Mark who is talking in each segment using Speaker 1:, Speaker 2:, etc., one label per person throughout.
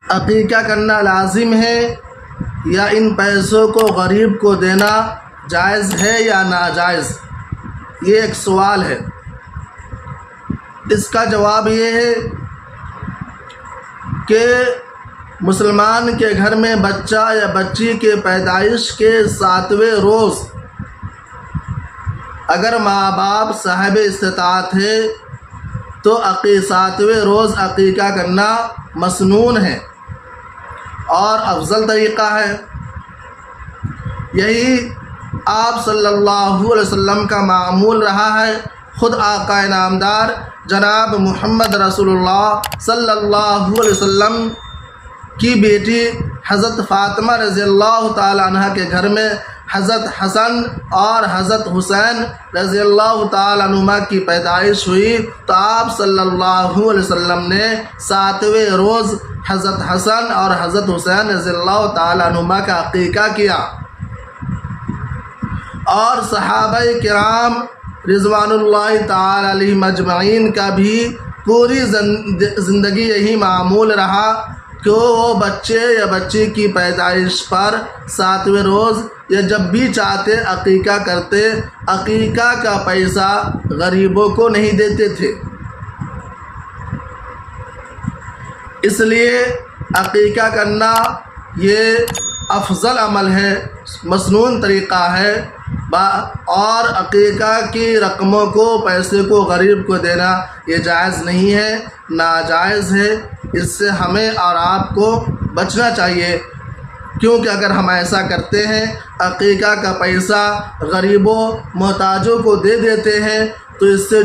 Speaker 1: عقیقہ کرنا لازم ہے یا ان پیسوں کو غریب کو دینا جائز ہے یا ناجائز؟ یہ ایک سوال ہے۔ اس کا جواب یہ ہے کہ مسلمان کے گھر میں بچہ یا بچی کے پیدائش کے 7ویں روز اگر ماں باپ صاحب استطاعت ہے تو 7ویں روز عقیقہ کرنا مسنون ہے اور افضل طریقہ ہے۔ یہی آپ صلی اللہ علیہ وسلم کا معمول رہا ہے۔ خود آقا نامدار جناب محمد رسول اللہ صلی اللہ علیہ وسلم کی بیٹی حضرت فاطمہ رضی اللہ تعالی عنہ کے گھر میں حضرت حسن اور حضرت حسین رضی اللہ تعالی عنہما کی پیدائش ہوئی تو آپ صلی اللہ علیہ وسلم نے 7ویں روز حضرت حسن اور حضرت حسین رضی اللہ تعالی عنہما کا عقیقہ کیا، اور صحابہ کرام رضوان اللہ تعالی علیہم اجمعین کا بھی پوری زندگی یہی معمول رہا کہ وہ بچے یا بچی کی پیدائش پر 7ویں روز یا جب بھی چاہتے عقیقہ کرتے، عقیقہ کا پیسہ غریبوں کو نہیں دیتے تھے۔ اس لیے عقیقہ کرنا یہ افضل عمل ہے، مسنون طریقہ ہے، اور عقیقہ کی رقموں کو، پیسے کو غریب کو دینا یہ جائز نہیں ہے، ناجائز ہے۔ اس سے ہمیں اور آپ کو بچنا چاہیے، کیونکہ اگر ہم ایسا کرتے ہیں، عقیقہ کا پیسہ غریبوں محتاجوں کو دے دیتے ہیں تو اس سے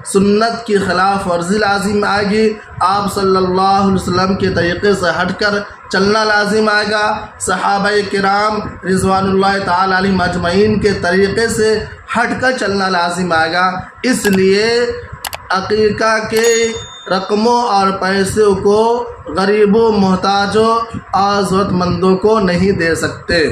Speaker 1: سنت کی خلاف ورزی لازم آئے گی، آپ صلی اللہ علیہ وسلم کے طریقے سے ہٹ کر چلنا لازم آئے گا، صحابہ کرام رضوان اللہ تعالی علیہم اجمعین کے طریقے سے ہٹ کر چلنا لازم آئے گا۔ اس لیے عقیقہ کے رقموں اور پیسوں کو غریبوں، محتاجوں اور ضرورت مندوں کو نہیں دے سکتے۔